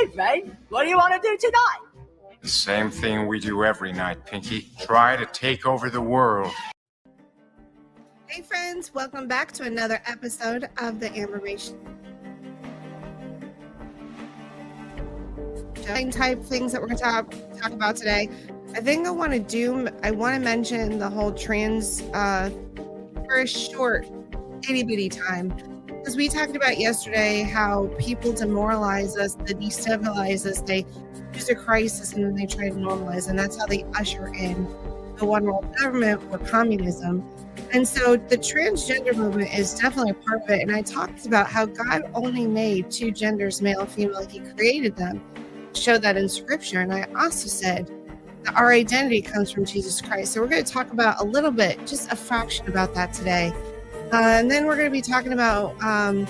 evening. What do you want to do tonight? The same thing we do every night, Pinky. Try to take over the world. Hey friends, welcome back to another episode of the Amber Ration. Type things that we're going to talk about today. I think I want to mention the whole trans for a short itty bitty time. Because we talked about yesterday how people demoralize us, they destabilize us, they use a crisis and then they try to normalize, and that's how they usher in the one world government or communism. And so the transgender movement is definitely a part of it. And I talked about how God only made two genders, male and female. He created them, showed that in scripture. And I also said that our identity comes from Jesus Christ. So we're going to talk about a little bit, just a fraction about that today. And then we're going to be talking about a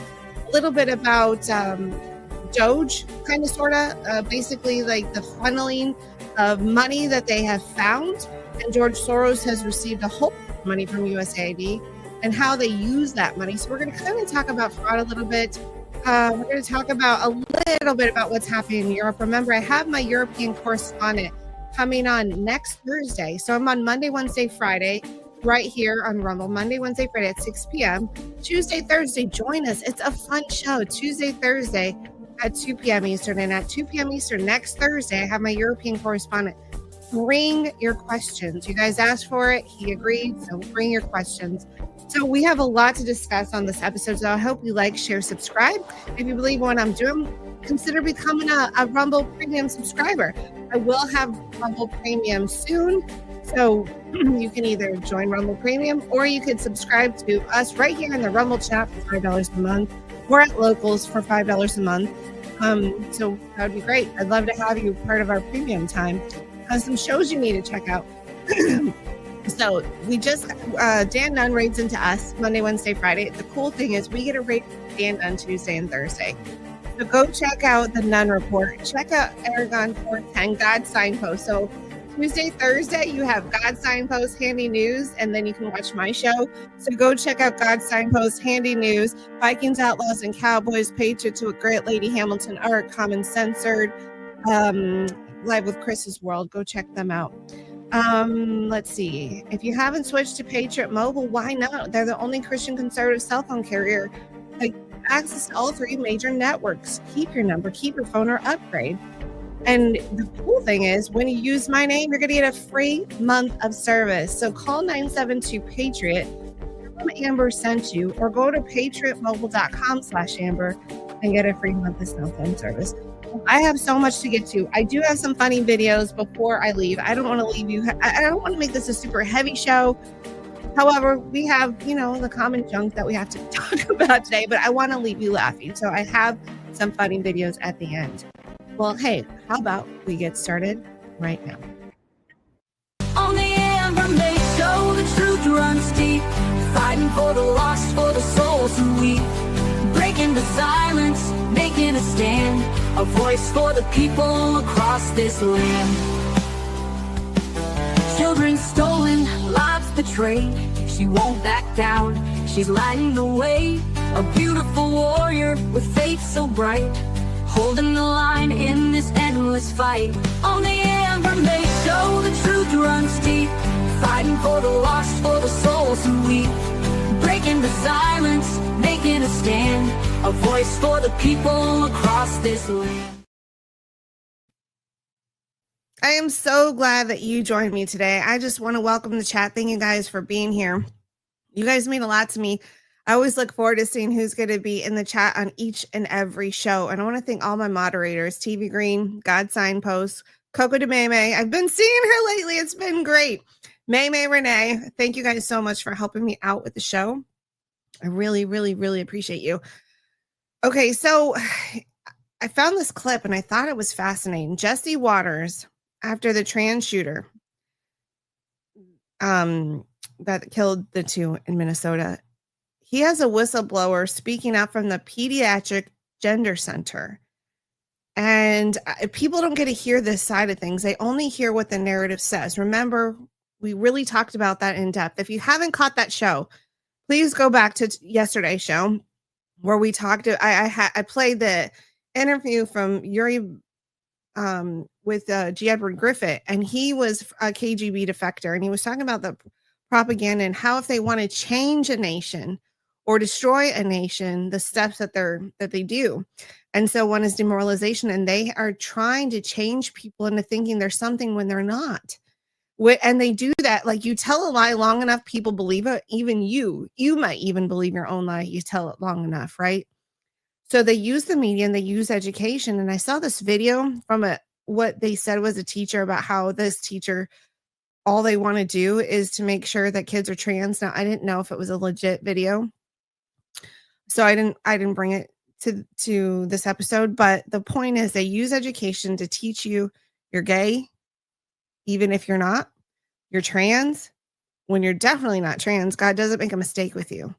little bit about Doge, kind of, sort of, basically like the funneling of money that they have found. And George Soros has received a whole money from USAID and how they use that money. So we're going to kind of talk about fraud a little bit. We're going to talk about a little bit about what's happening in Europe. Remember, I have my European correspondent coming on next Thursday. So I'm on Monday, Wednesday, Friday, right here on Rumble. Monday, Wednesday, Friday at 6 p.m. Tuesday, Thursday, join us. It's a fun show. Tuesday, Thursday at 2 p.m. Eastern. And at 2 p.m. Eastern next Thursday, I have my European correspondent. Bring your questions. You guys asked for it. He agreed. So bring your questions. So we have a lot to discuss on this episode. So I hope you like, share, subscribe. If you believe what I'm doing, consider becoming a Rumble Premium subscriber. I will have Rumble Premium soon. So you can either join Rumble Premium or you could subscribe to us right here in the Rumble chat for $5 a month or at Locals for $5 a month. So that would be great. I'd love to have you part of our premium time. Some shows you need to check out. So we just, Dan Nunn raids into us Monday, Wednesday, Friday. The cool thing is we get a raid Dan Nunn Tuesday and Thursday. So go check out the Nunn Report. Check out Aragon 410, God Signpost. So Tuesday, Thursday, you have God Signpost, Handy News, and then you can watch my show. So go check out God Signpost, Handy News, Vikings, Outlaws, and Cowboys, Patriots with Great Lady Hamilton Art, Common Censored, Live with Chris's World. Go check them out. Let's see. If you haven't switched to Patriot Mobile, why not? They're the only Christian conservative cell phone carrier. Like, access to all three major networks. Keep your number, keep your phone, or upgrade. And the cool thing is, when you use my name, you're going to get a free month of service. So call 972-PATRIOT. Amber sent you, or go to patriotmobile.com/Amber and get a free month of cell phone service. I have so much to get to. I do have some funny videos before I leave. I don't want to leave you. I don't want to make this a super heavy show. However, we have, the common junk that we have to talk about today, but I want to leave you laughing. So I have some funny videos at the end. Well, hey, how about we get started right now? On the Amber May Show, the truth runs deep. Fighting for the lost, for the souls who weep. Breaking the silence, making a stand. A voice for the people across this land. Children stolen, lives betrayed. She won't back down, she's lighting the way. A beautiful warrior with faith so bright. Holding the line in this endless fight. On the Amber May Show, the truth runs deep. Fighting for the lost, for the souls who weep. Breaking the silence, making a stand. A voice for the people across this land. I am so glad that you joined me today. I just want to welcome the chat. Thank you guys for being here. You guys mean a lot to me. I always look forward to seeing who's going to be in the chat on each and every show. And I want to thank all my moderators, TV Green, God Signpost, Coco de Maymay. I've been seeing her lately. It's been great. Maymay Renee, thank you guys so much for helping me out with the show. I really, really, really appreciate you. Okay, so I found this clip and I thought it was fascinating. Jesse Waters, after the trans shooter that killed the two in Minnesota, he has a whistleblower speaking out from the Pediatric Gender Center. And people don't get to hear this side of things. They only hear what the narrative says. Remember, we really talked about that in depth. If you haven't caught that show, please go back to yesterday's show where we talked. I played the interview from Yuri with G. Edward Griffith, and he was a KGB defector, and he was talking about the propaganda and how if they want to change a nation or destroy a nation, the steps that they do. And so one is demoralization, and they are trying to change people into thinking there's something when they're not. And they do that, like, you tell a lie long enough, people believe it. Even you might even believe your own lie. You tell it long enough, right? So they use the media and they use education. And I saw this video from what they said was a teacher about how this teacher, all they want to do is to make sure that kids are trans. Now, I didn't know if it was a legit video, so I didn't bring it to this episode. But the point is, they use education to teach you you're gay, even if you're not. You're trans when you're definitely not trans. God doesn't make a mistake with you.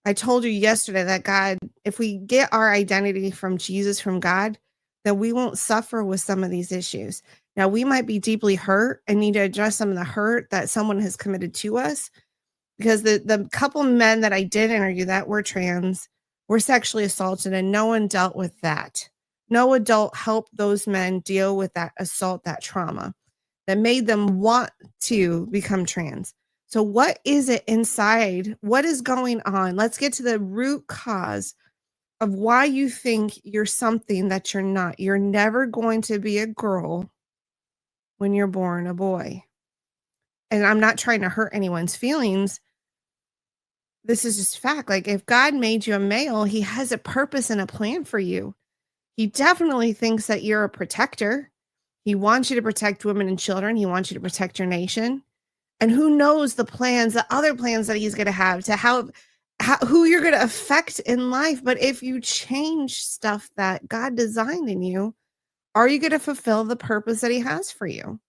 I told you yesterday that God, if we get our identity from Jesus, from God, then we won't suffer with some of these issues. Now, we might be deeply hurt and need to address some of the hurt that someone has committed to us, because the couple men that I did interview that were trans were sexually assaulted, and no one dealt with that. No adult helped those men deal with that assault, that trauma that made them want to become trans. So what is it inside? What is going on? Let's get to the root cause of why you think you're something that you're not. You're never going to be a girl when you're born a boy. And I'm not trying to hurt anyone's feelings. This is just fact. Like, if God made you a male, he has a purpose and a plan for you. He definitely thinks that you're a protector. He wants you to protect women and children. He wants you to protect your nation. And who knows the plans, the other plans that he's going to have to how who you're going to affect in life. But if you change stuff that God designed in you, are you going to fulfill the purpose that he has for you?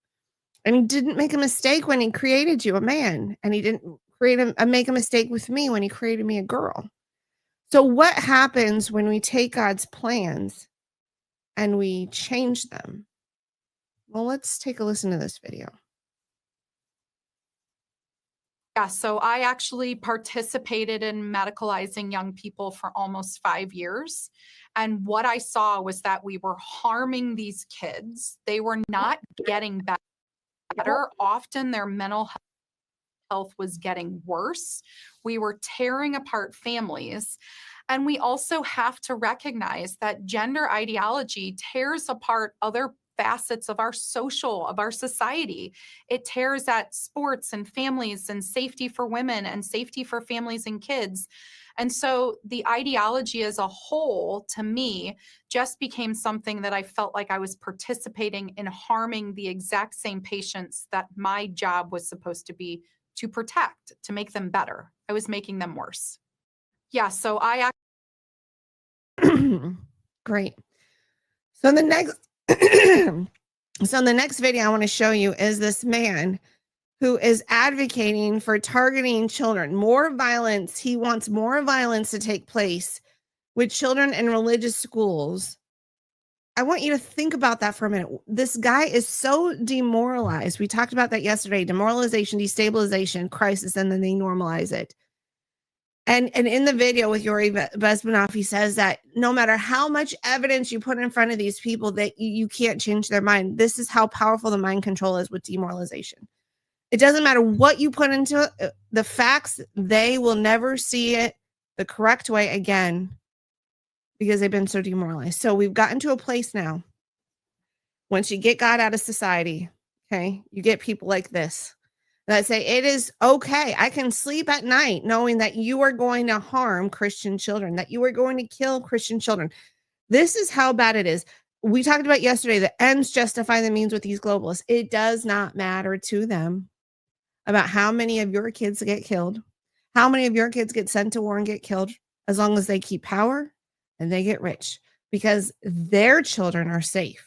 And he didn't make a mistake when he created you a man. And he didn't make a mistake with me when he created me a girl. So what happens when we take God's plans and we change them? Well, let's take a listen to this video. Yeah, so I actually participated in medicalizing young people for almost 5 years. And what I saw was that we were harming these kids. They were not getting better. Often their mental health was getting worse. We were tearing apart families. And we also have to recognize that gender ideology tears apart other facets of our society. It tears at sports and families and safety for women and safety for families and kids. And so the ideology as a whole, to me, just became something that I felt like I was participating in harming the exact same patients that my job was supposed to be to protect, to make them better. I was making them worse. Yeah, so I Great. So in the next video I want to show you is this man who is advocating for targeting children. More violence. He wants more violence to take place with children in religious schools. I want you to think about that for a minute. This guy is so demoralized. We talked about that yesterday. Demoralization, destabilization, crisis, and then they normalize it. And in the video with Yuri Bezmenov, he says that no matter how much evidence you put in front of these people, that you can't change their mind. This is how powerful the mind control is with demoralization. It doesn't matter what you put into it, the facts, they will never see it the correct way again because they've been so demoralized. So we've gotten to a place now. Once you get God out of society, okay, you get people like this that say it is okay. I can sleep at night knowing that you are going to harm Christian children, that you are going to kill Christian children. This is how bad it is. We talked about yesterday, the ends justify the means with these globalists. It does not matter to them about how many of your kids get killed, how many of your kids get sent to war and get killed, as long as they keep power and they get rich, because their children are safe.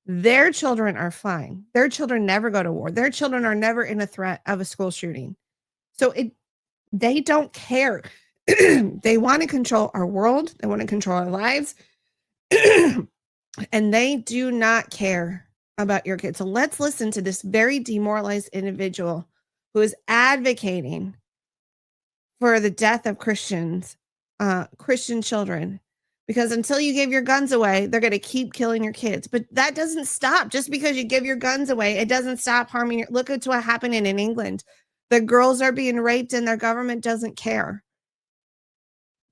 Their children are fine. Their children never go to war. Their children are never in a threat of a school shooting. So they don't care. They want to control our world. They want to control our lives. And they do not care about your kids. So let's listen to this very demoralized individual who is advocating for the death of Christians, Christian children, Because until you give your guns away, they're going to keep killing your kids. But that doesn't stop. Just because you give your guns away, it doesn't stop harming your. Look at what's happening in England. The girls are being raped and their government doesn't care.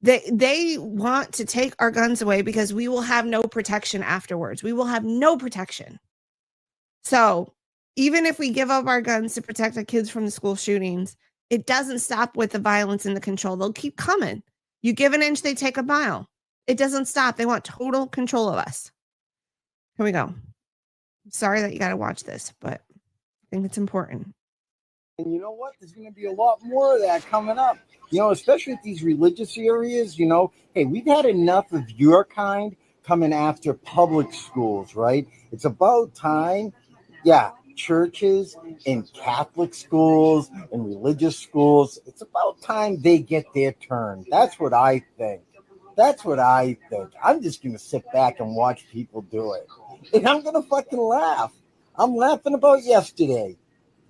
They want to take our guns away because we will have no protection afterwards. We will have no protection. So even if we give up our guns to protect our kids from the school shootings, it doesn't stop with the violence and the control. They'll keep coming. You give an inch, they take a mile. It doesn't stop. They want total control of us. Here we go. Sorry that you got to watch this, but I think it's important. And you know what? There's going to be a lot more of that coming up. You know, especially at these religious areas, you know, hey, we've had enough of your kind coming after public schools, right? It's about time. Yeah, churches and Catholic schools and religious schools, it's about time they get their turn. That's what I think. That's what I think. I'm just going to sit back and watch people do it. And I'm going to fucking laugh. I'm laughing about yesterday.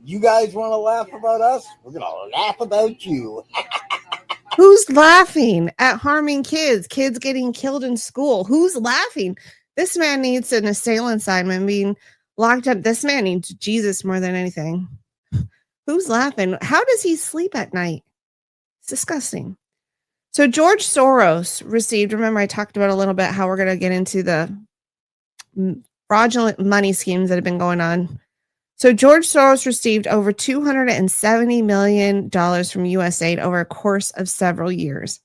You guys want to laugh about us? We're going to laugh about you. Who's laughing at harming kids? Kids getting killed in school. Who's laughing? This man needs an assailant assignment being locked up. This man needs Jesus more than anything. Who's laughing? How does he sleep at night? It's disgusting. So George Soros received, remember I talked about a little bit how we're going to get into the fraudulent money schemes that have been going on. So George Soros received over $270 million from USAID over a course of several years.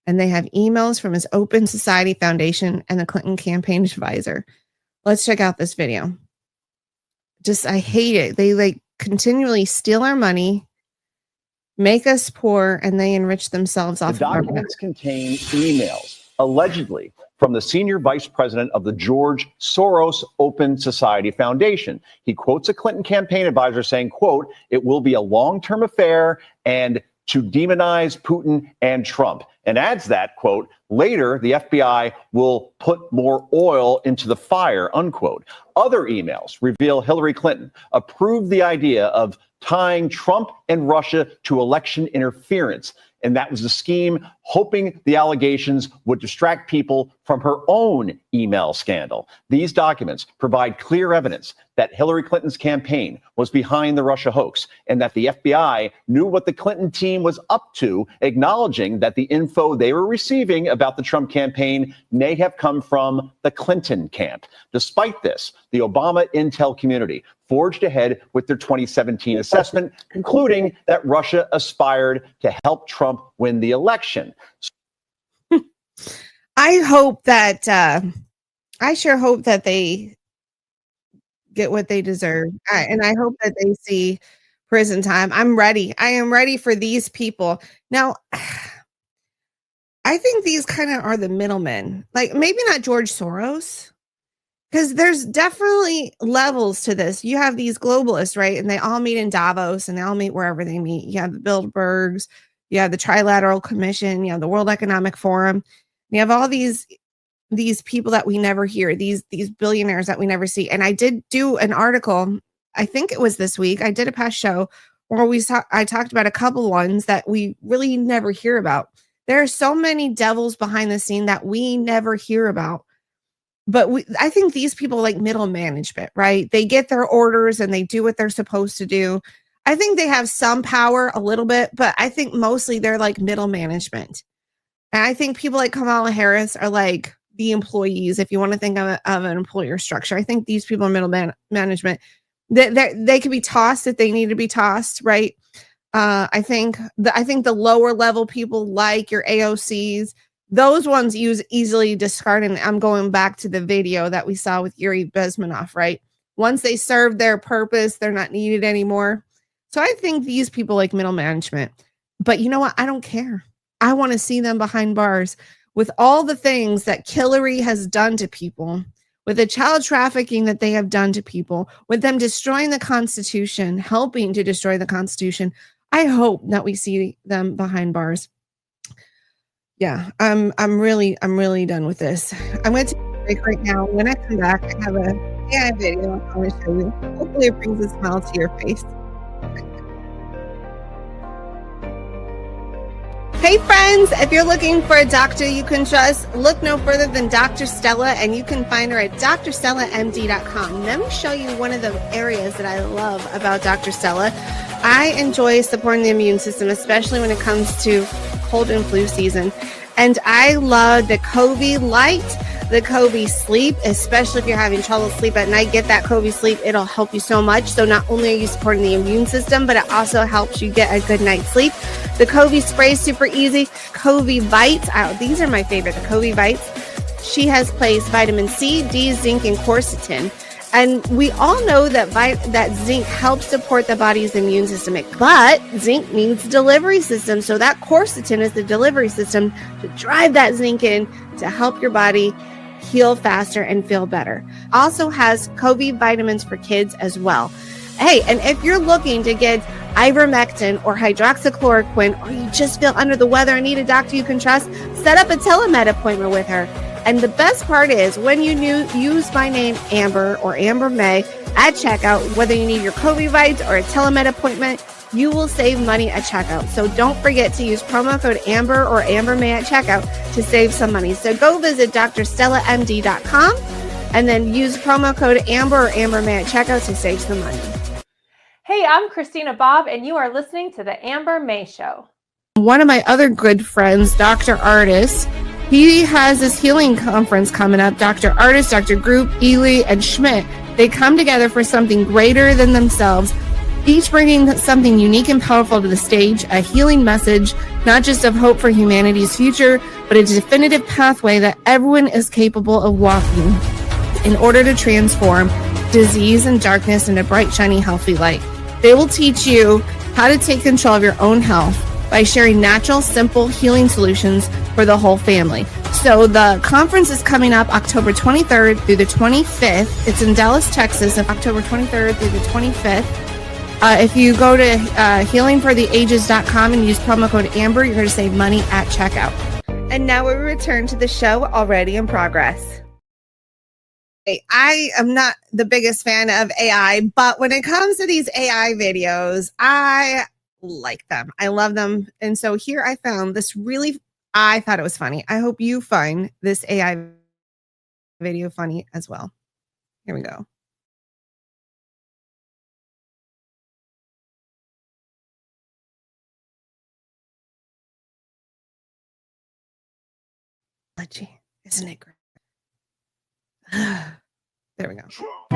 And they have emails from his Open Society Foundation and the Clinton campaign advisor. Let's check out this video. I hate it. They continually steal our money, make us poor, and they enrich themselves off the of our documents contain emails, allegedly from the senior vice president of the George Soros Open Society Foundation. He quotes a Clinton campaign advisor saying, quote, "It will be a long-term affair and to demonize Putin and Trump," and adds that, quote, "Later, the FBI will put more oil into the fire," unquote. Other emails reveal Hillary Clinton approved the idea of tying Trump and Russia to election interference. And that was the scheme, hoping the allegations would distract people from her own email scandal. These documents provide clear evidence that Hillary Clinton's campaign was behind the Russia hoax and that the FBI knew what the Clinton team was up to, acknowledging that the info they were receiving about the Trump campaign may have come from the Clinton camp. Despite this, the Obama intel community forged ahead with their 2017 assessment, concluding that Russia aspired to help Trump win the election. I sure hope that they get what they deserve. And I hope that they see prison time. I'm ready. I am ready for these people. Now, I think these kind of are the middlemen. Like maybe not George Soros, because there's definitely levels to this. You have these globalists, right? And they all meet in Davos and they all meet wherever they meet. You have the Bilderbergs, you have the Trilateral Commission, you have the World Economic Forum. You have all these people that we never hear, these billionaires that we never see. And I did do an article, I think it was this week. I did a past show where I talked about a couple ones that we really never hear about. There are so many devils behind the scene that we never hear about. But I think these people like middle management, right? They get their orders and they do what they're supposed to do. I think they have some power a little bit, but I think mostly they're like middle management. And I think people like Kamala Harris are like the employees, if you want to think of an employer structure. I think these people are middle management. They can be tossed if they need to be tossed, right? I think the lower level people like your AOCs, those ones use easily discard. And I'm going back to the video that we saw with Yuri Bezmenov, right? Once they serve their purpose, they're not needed anymore. So I think these people like middle management. But you know what? I don't care. I want to see them behind bars with all the things that Hillary has done to people, with the child trafficking that they have done to people, with them destroying the Constitution, helping to destroy the Constitution. I hope that we see them behind bars. Yeah, I'm really done with this. I'm going to take a break right now. When I come back, I have a AI video I want to show you. Hopefully it brings a smile to your face. Hey friends, if you're looking for a doctor you can trust, look no further than Dr. Stella, and you can find her at drstellamd.com. Let me show you one of the areas that I love about Dr. Stella. I enjoy supporting the immune system, especially when it comes to cold and flu season. And I love the COVID Light, the COVID Sleep, especially if you're having trouble sleep at night. Get that COVID Sleep. It'll help you so much. So not only are you supporting the immune system, but it also helps you get a good night's sleep. The COVID Spray is super easy. COVID Bites. These are my favorite. The COVID Bites. She has placed vitamin C, D, zinc, and quercetin. And we all know that that zinc helps support the body's immune system, but zinc needs a delivery system. So that quercetin is the delivery system to drive that zinc in to help your body heal faster and feel better. Also has COVID vitamins for kids as well. Hey, and if you're looking to get ivermectin or hydroxychloroquine, or you just feel under the weather and need a doctor you can trust, set up a telemed appointment with her. And the best part is when you use my name, Amber or Amber May, at checkout, whether you need your COVID bites or a telemed appointment, you will save money at checkout. So don't forget to use promo code Amber or Amber May at checkout to save some money. So go visit drstellamd.com and then use promo code Amber or Amber May at checkout to save some money. Hey, I'm Christina Bobb, and you are listening to The Amber May Show. One of my other good friends, Dr. Artis, he has this healing conference coming up. Dr. Artis, Dr. Group, Ely, and Schmidt, they come together for something greater than themselves, each bringing something unique and powerful to the stage, a healing message, not just of hope for humanity's future, but a definitive pathway that everyone is capable of walking in order to transform disease and darkness into bright, shiny, healthy light. They will teach you how to take control of your own health by sharing natural, simple healing solutions for the whole family. So the conference is coming up October 23rd through the 25th. It's in Dallas, Texas, October 23rd through the 25th. If you go to healingfortheages.com and use promo code Amber, you're going to save money at checkout. And now we return to the show already in progress. I am not the biggest fan of AI, but when it comes to these AI videos, I like them. I love them. And so here I found this I thought it was funny. I hope you find this AI video funny as well. Here we go. Isn't it great? There we go. CORRUPT.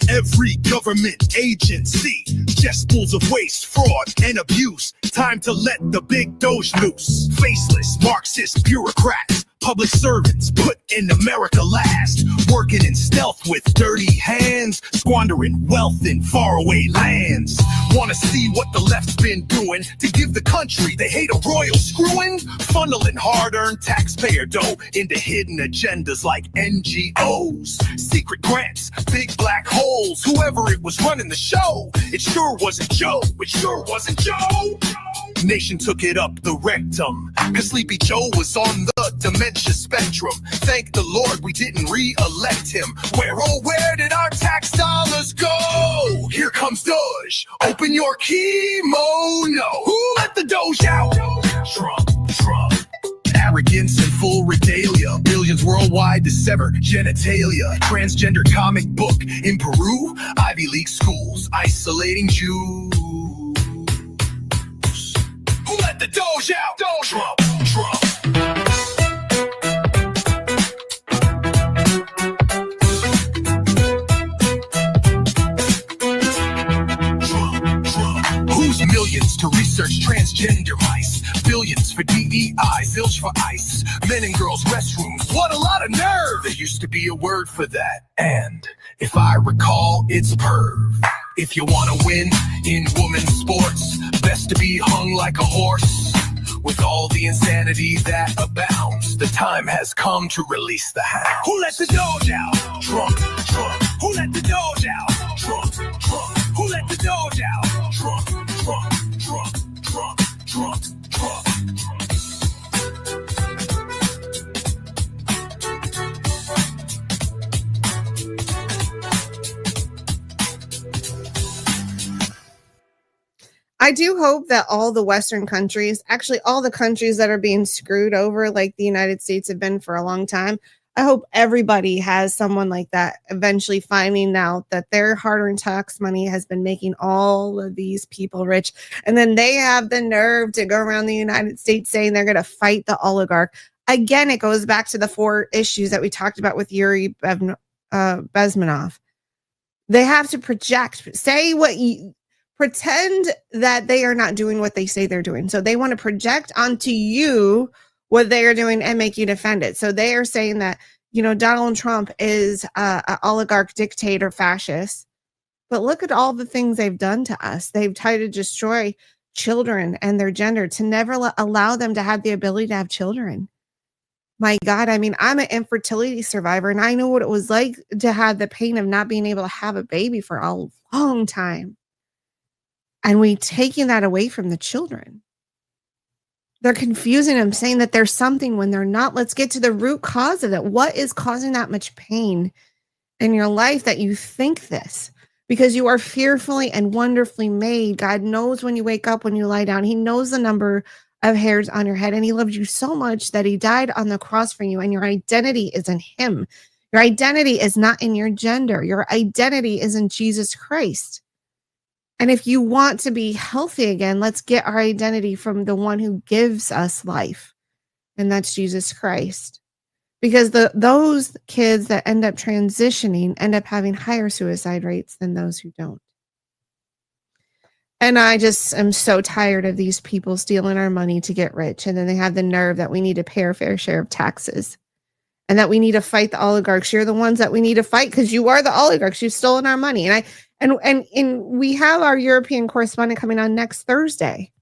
Every government agency, cesspools of waste, fraud, and abuse. Time to let the big doge loose. Faceless Marxist bureaucrats, public servants put in America last, working in stealth with dirty hands, squandering wealth in faraway lands. Wanna see what the left's been doing to give the country they hate a royal screwing? Funneling hard-earned taxpayer dough into hidden agendas like NGOs. Secret grants, big black holes, whoever it was running the show. It sure wasn't Joe, it sure wasn't Joe. Nation took it up the rectum, cause Sleepy Joe was on the dementia spectrum. Thank the Lord we didn't re-elect him. Where, oh, where did our tax dollars go? Here comes Doge, open your kimono. Who let the Doge out? Trump. Arrogance and full regalia, billions worldwide to sever genitalia. Transgender comic book in Peru, Ivy League schools isolating Jews. Who let the Doge out? Trump. Who's millions to research transgender mice? Billions for DEI, zilch for ICE. Men and girls restrooms, what a lot of nerve. There used to be a word for that, and if I recall, it's perv. If you want to win in women's sports, best to be hung like a horse. With all the insanity that abounds, the time has come to release the hound. Who let the Doge out? Trump. Who let the Doge out? Trump. Who let the Doge out? Trump. I do hope that all the Western countries, actually all the countries that are being screwed over like the United States have been for a long time, I hope everybody has someone like that eventually finding out that their hard-earned tax money has been making all of these people rich. And then they have the nerve to go around the United States saying they're going to fight the oligarch. Again, it goes back to the 4 issues that we talked about with Yuri Bezmenov. They have to project, pretend that they are not doing what they say they're doing. So they want to project onto you what they are doing and make you defend it. So they are saying that, Donald Trump is an oligarch, dictator, fascist. But look at all the things they've done to us. They've tried to destroy children and their gender, to never allow them to have the ability to have children. My God, I mean, I'm an infertility survivor, and I know what it was like to have the pain of not being able to have a baby for a long time. And we taking that away from the children. They're confusing them, saying that there's something when they're not. Let's get to the root cause of it. What is causing that much pain in your life that you think this? Because you are fearfully and wonderfully made. God knows when you wake up, when you lie down. He knows the number of hairs on your head. And he loves you so much that he died on the cross for you. And your identity is in him. Your identity is not in your gender. Your identity is in Jesus Christ. And if you want to be healthy again, let's get our identity from the one who gives us life. And that's Jesus Christ. Because those kids that end up transitioning end up having higher suicide rates than those who don't. And I just am so tired of these people stealing our money to get rich. And then they have the nerve that we need to pay our fair share of taxes. And that we need to fight the oligarchs. You're the ones that we need to fight because you are the oligarchs. You've stolen our money. And we have our European correspondent coming on next Thursday.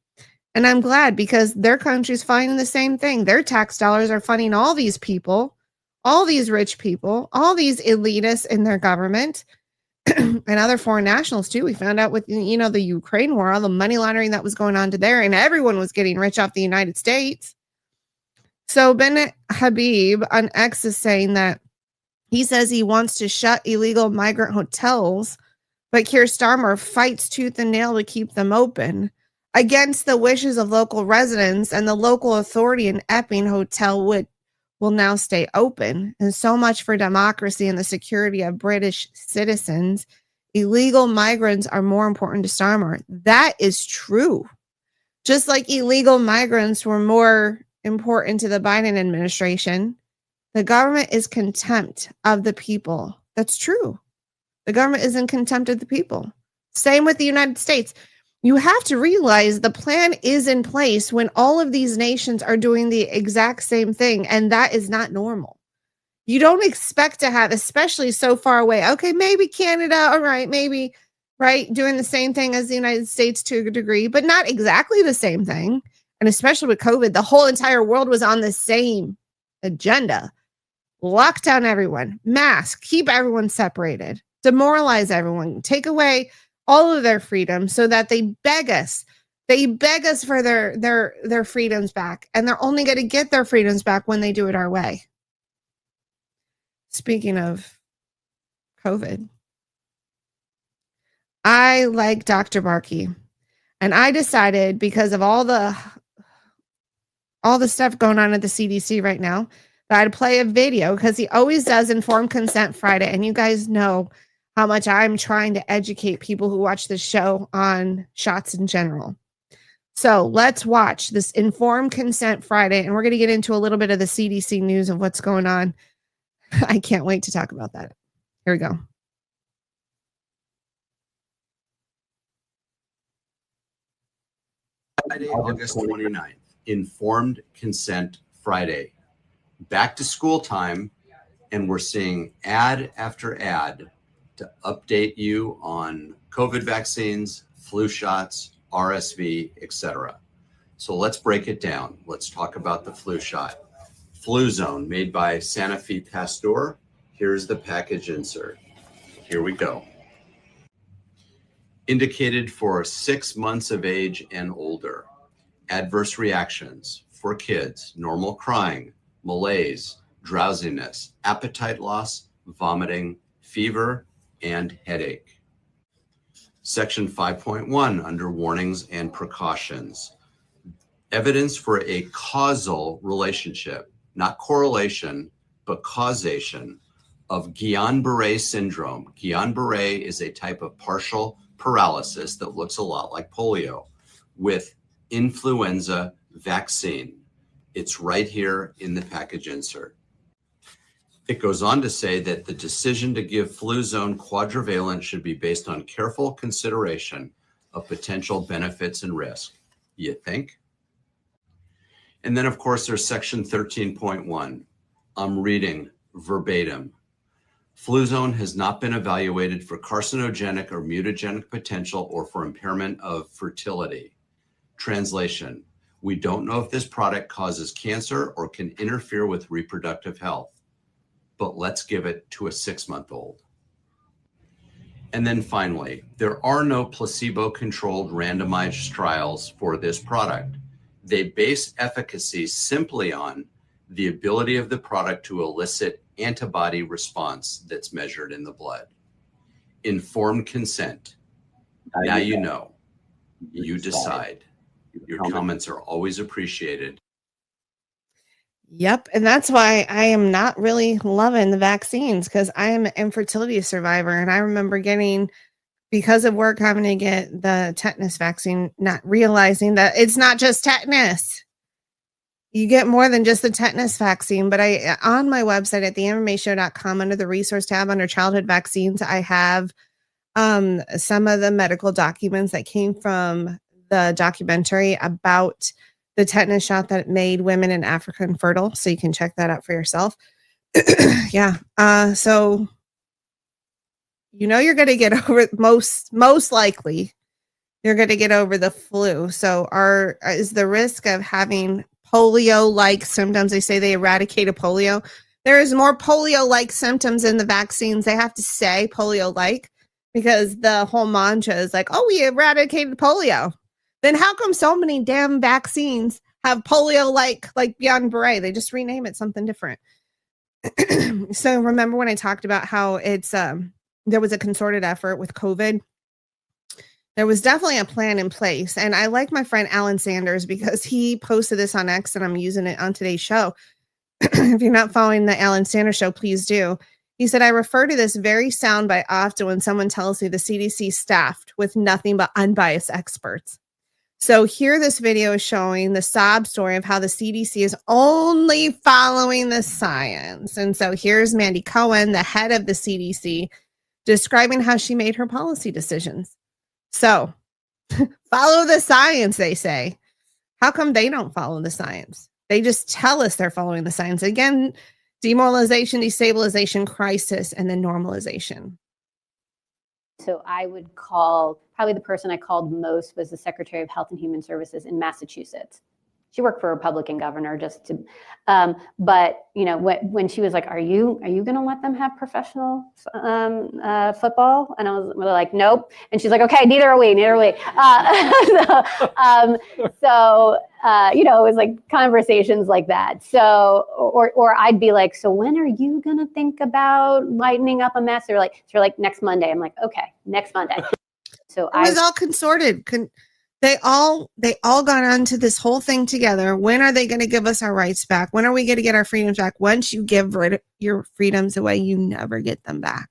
And I'm glad, because their country's finding the same thing. Their tax dollars are funding all these people, all these rich people, all these elitists in their government, and other foreign nationals too. We found out with, the Ukraine war, all the money laundering that was going on to there, and everyone was getting rich off the United States. So Bennett Habib on X is saying that he says he wants to shut illegal migrant hotels, but Keir Starmer fights tooth and nail to keep them open against the wishes of local residents, and the local authority in Epping Hotel will now stay open. And so much for democracy and the security of British citizens. Illegal migrants are more important to Starmer. That is true. Just like illegal migrants were more important to the Biden administration, the government is contempt of the people. That's true. The government is in contempt of the people. Same with the United States. You have to realize the plan is in place when all of these nations are doing the exact same thing, and that is not normal. You don't expect to have, especially so far away. Okay, maybe Canada, all right, maybe, right, doing the same thing as the United States to a degree, but not exactly the same thing. And especially with COVID, the whole entire world was on the same agenda. Lock down everyone, mask, keep everyone separated, demoralize everyone, take away all of their freedom so that they beg us. They beg us for their freedoms back. And they're only going to get their freedoms back when they do it our way. Speaking of COVID, I like Dr. Barkey. And I decided, because of all the stuff going on at the CDC right now, that I'd play a video, because he always does Informed Consent Friday. And you guys know how much I'm trying to educate people who watch this show on shots in general. So let's watch this Informed Consent Friday, and we're going to get into a little bit of the CDC news of what's going on. I can't wait to talk about that. Here we go. Friday, August 29th, Informed Consent Friday. Back to school time, and we're seeing ad after ad to update you on COVID vaccines, flu shots, RSV, etc. So let's break it down. Let's talk about the flu shot. Flu Zone, made by Sanofi Pasteur. Here's the package insert. Here we go. Indicated for 6 months of age and older. Adverse reactions for kids: normal crying, malaise, drowsiness, appetite loss, vomiting, fever, and headache. Section 5.1 under warnings and precautions. Evidence for a causal relationship, not correlation, but causation of Guillain-Barré syndrome. Guillain-Barré is a type of partial paralysis that looks a lot like polio with influenza vaccine. It's right here in the package insert. It goes on to say that the decision to give Fluzone quadrivalent should be based on careful consideration of potential benefits and risk. You think? And then, of course, there's section 13.1. I'm reading verbatim. Fluzone has not been evaluated for carcinogenic or mutagenic potential or for impairment of fertility. Translation: we don't know if this product causes cancer or can interfere with reproductive health, but let's give it to a 6-month-old. And then finally, there are no placebo-controlled randomized trials for this product. They base efficacy simply on the ability of the product to elicit antibody response that's measured in the blood. Informed consent. Now you know. You decide. Your comments are always appreciated. Yep. And that's why I am not really loving the vaccines, because I am an infertility survivor. And I remember getting, because of work, having to get the tetanus vaccine, not realizing that it's not just tetanus. You get more than just the tetanus vaccine. But I, on my website at theambershow.com, under the resource tab, under childhood vaccines, I have some of the medical documents that came from the documentary about the tetanus shot that made women in Africa infertile. So you can check that out for yourself. Yeah. So, you know, you're going to get over most likely you're going to get over the flu. So is the risk of having polio-like symptoms? They say they eradicated polio. There is more polio-like symptoms in the vaccines. They have to say polio-like because the whole mantra is like, oh, we eradicated polio. Then how come so many damn vaccines have polio-like, like Guillain-Barré? They just rename it something different. So remember when I talked about how it's there was a concerted effort with COVID? There was definitely a plan in place. And I like my friend Alan Sanders because he posted this on X and I'm using it on today's show. If you're not following the Alan Sanders show, please do. He said, I refer to this very soundbite often when someone tells me the CDC staffed with nothing but unbiased experts. So here this video is showing the sob story of how the CDC is only following the science. And so here's Mandy Cohen, the head of the CDC, describing how she made her policy decisions. So follow the science, they say. How come they don't follow the science? They just tell us they're following the science. Again, demoralization, destabilization, crisis, and then normalization. So I would call, probably the person I called most was the Secretary of Health and Human Services in Massachusetts. She worked for a Republican governor just to, but you know, when she was like, are you going to let them have professional football? And I was like, nope. And she's like, okay, neither are we. You know, it was like conversations like that. So, or I'd be like, so when are you going to think about lightening up a mess? They're like, next Monday. I'm like, okay, next Monday. So it was all consorted. They all got onto this whole thing together. When are they going to give us our rights back? When are we going to get our freedoms back? Once you give your freedoms away, you never get them back.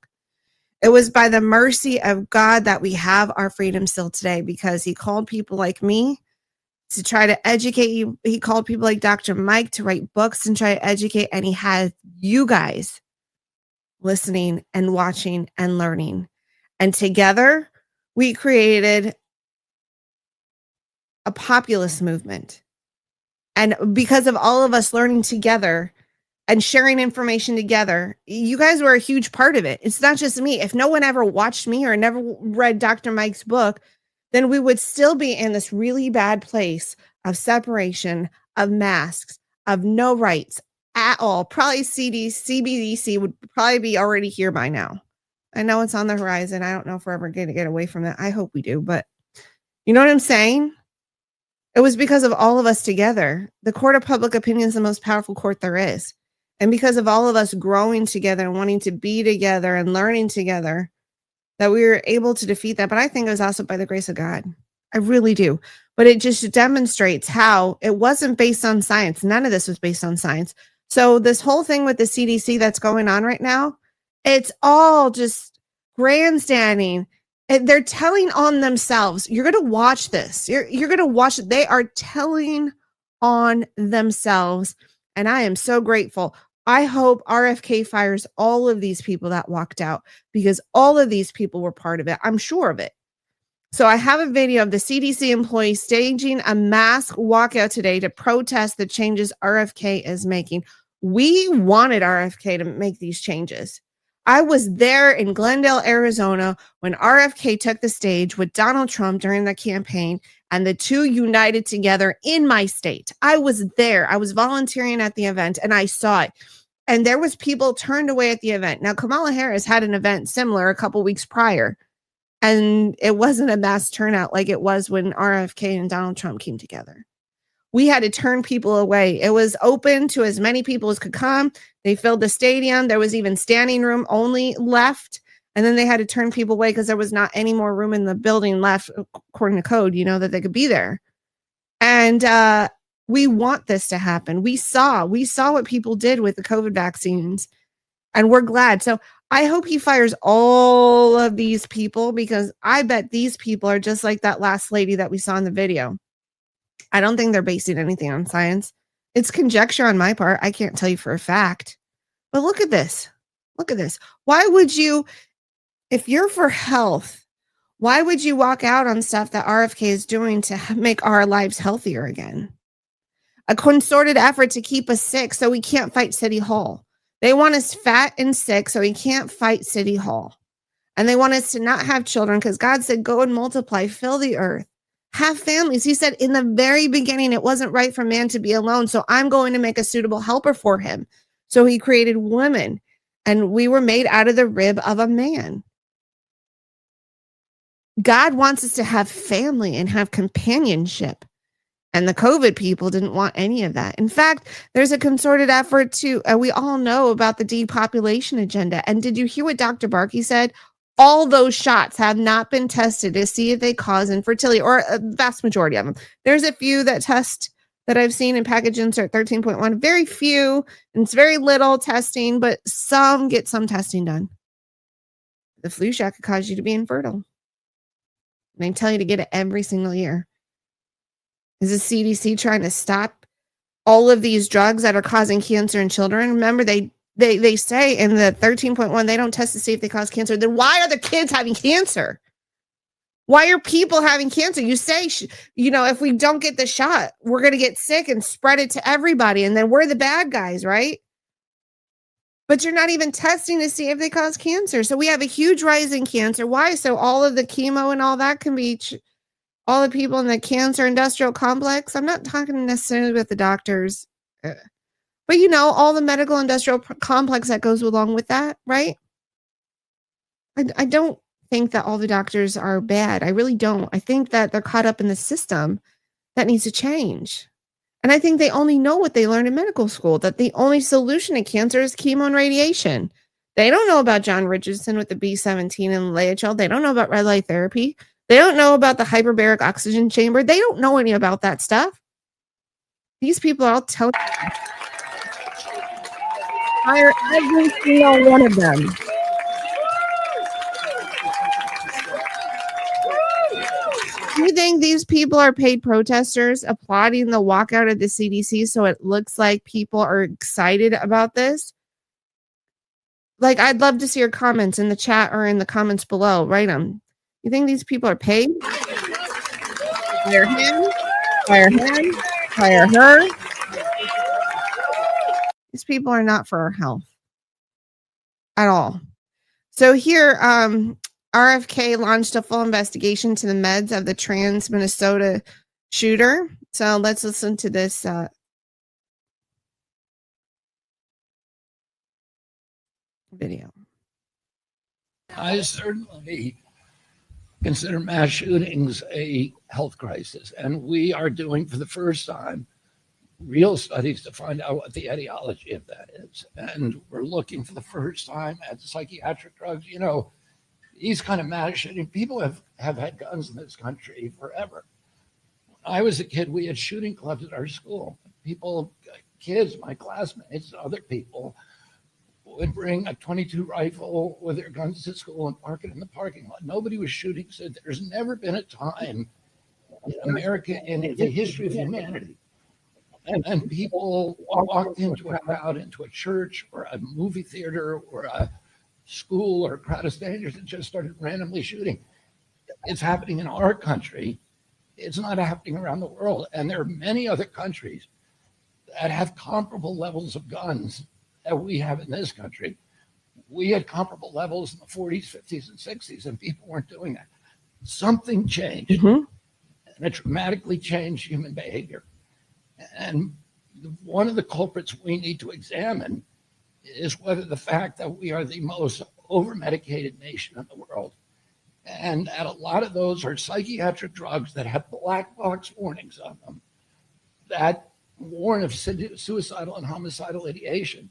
It was by the mercy of God that we have our freedom still today, because he called people like me to try to educate you. He called people like Dr. Mike to write books and try to educate. And he had you guys listening and watching and learning. And together we created a populist movement. And because of all of us learning together and sharing information together, you guys were a huge part of it. It's not just me. If no one ever watched me or never read Dr. Mike's book, then we would still be in this really bad place of separation, of masks, of no rights at all. Probably CBDC would probably be already here by now. I know it's on the horizon. I don't know if we're ever going to get away from that. I hope we do, but you know what I'm saying? It was because of all of us together. The court of public opinion is the most powerful court there is. And because of all of us growing together and wanting to be together and learning together, that we were able to defeat that. But I think it was also by the grace of God. I really do. But it just demonstrates how it wasn't based on science. None of this was based on science. So this whole thing with the CDC that's going on right now, it's all just grandstanding. They're telling on themselves. You're going to watch this. You're going to watch it. They are telling on themselves. And I am so grateful. I hope RFK fires all of these people that walked out, because all of these people were part of it. I'm sure of it. So I have a video of the CDC employee staging a mass walkout today to protest the changes RFK is making. We wanted RFK to make these changes. I was there in Glendale, Arizona, when RFK took the stage with Donald Trump during the campaign, and the two united together in my state. I was there. I was volunteering at the event, and I saw it. And there was people turned away at the event. Now, Kamala Harris had an event similar a couple weeks prior, and it wasn't a mass turnout like it was when RFK and Donald Trump came together. We had to turn people away. It was open to as many people as could come. They filled the stadium. There was even standing room only left. And then they had to turn people away because there was not any more room in the building left, according to code, that they could be there. And we want this to happen. We saw what people did with the COVID vaccines, and we're glad. So I hope he fires all of these people, because I bet these people are just like that last lady that we saw in the video. I don't think they're basing anything on science. It's conjecture on my part. I can't tell you for a fact. But look at this. Look at this. Why would you, if you're for health, why would you walk out on stuff that RFK is doing to make our lives healthier again? A concerted effort to keep us sick so we can't fight City Hall. They want us fat and sick so we can't fight City Hall. And they want us to not have children because God said, go and multiply, fill the earth, have families. He said in the very beginning, it wasn't right for man to be alone. So I'm going to make a suitable helper for him. So he created women, and we were made out of the rib of a man. God wants us to have family and have companionship. And the COVID people didn't want any of that. In fact, there's a concerted effort to, we all know about the depopulation agenda. And did you hear what Dr. Barkey said? All those shots have not been tested to see if they cause infertility, or a vast majority of them. There's a few that test that I've seen in package insert 13.1, very few, and it's very little testing, but some get some testing done. The flu shot could cause you to be infertile. And I tell you to get it every single year. Is the CDC trying to stop all of these drugs that are causing cancer in children? Remember, they say in the 13.1, they don't test to see if they cause cancer. Then why are the kids having cancer? Why are people having cancer? You say, if we don't get the shot, we're going to get sick and spread it to everybody. And then we're the bad guys, right? But you're not even testing to see if they cause cancer. So we have a huge rise in cancer. Why? So all of the chemo and all that can be... all the people in the cancer industrial complex. I'm not talking necessarily with the doctors, but all the medical industrial complex that goes along with that, right? I don't think that all the doctors are bad. I really don't. I think that they're caught up in the system that needs to change. And I think they only know what they learned in medical school, that the only solution to cancer is chemo and radiation. They don't know about John Richardson with the B17 and LHL. They don't know about red light therapy. They don't know about the hyperbaric oxygen chamber. They don't know any about that stuff. These people are all telling you. Fire every single one of them. Do you think these people are paid protesters applauding the walkout of the CDC so it looks like people are excited about this? Like, I'd love to see your comments in the chat or in the comments below. Write them. You think these people are paid? Fire him, fire him, fire her. These people are not for our health at all. So here, RFK launched a full investigation to the meds of the trans Minnesota shooter. So let's listen to this video. I certainly consider mass shootings a health crisis, and we are doing for the first time real studies to find out what the etiology of that is. And we're looking for the first time at psychiatric drugs. these kind of mass shooting, people have had guns in this country forever. When I was a kid, we had shooting clubs at our school. People, kids, my classmates, other people would bring a .22 rifle with their guns to school and park it in the parking lot. Nobody was shooting. So there's never been a time in America, in the history of humanity, and people walked into a crowd, into a church or a movie theater or a school or a crowd of strangers and just started randomly shooting. It's happening in our country. It's not happening around the world. And there are many other countries that have comparable levels of guns that we have in this country. We had comparable levels in the 40s, 50s, and 60s, and people weren't doing that. Something changed, and it dramatically changed human behavior. And one of the culprits we need to examine is whether the fact that we are the most over-medicated nation in the world, and that a lot of those are psychiatric drugs that have black box warnings on them that warn of suicidal and homicidal ideation.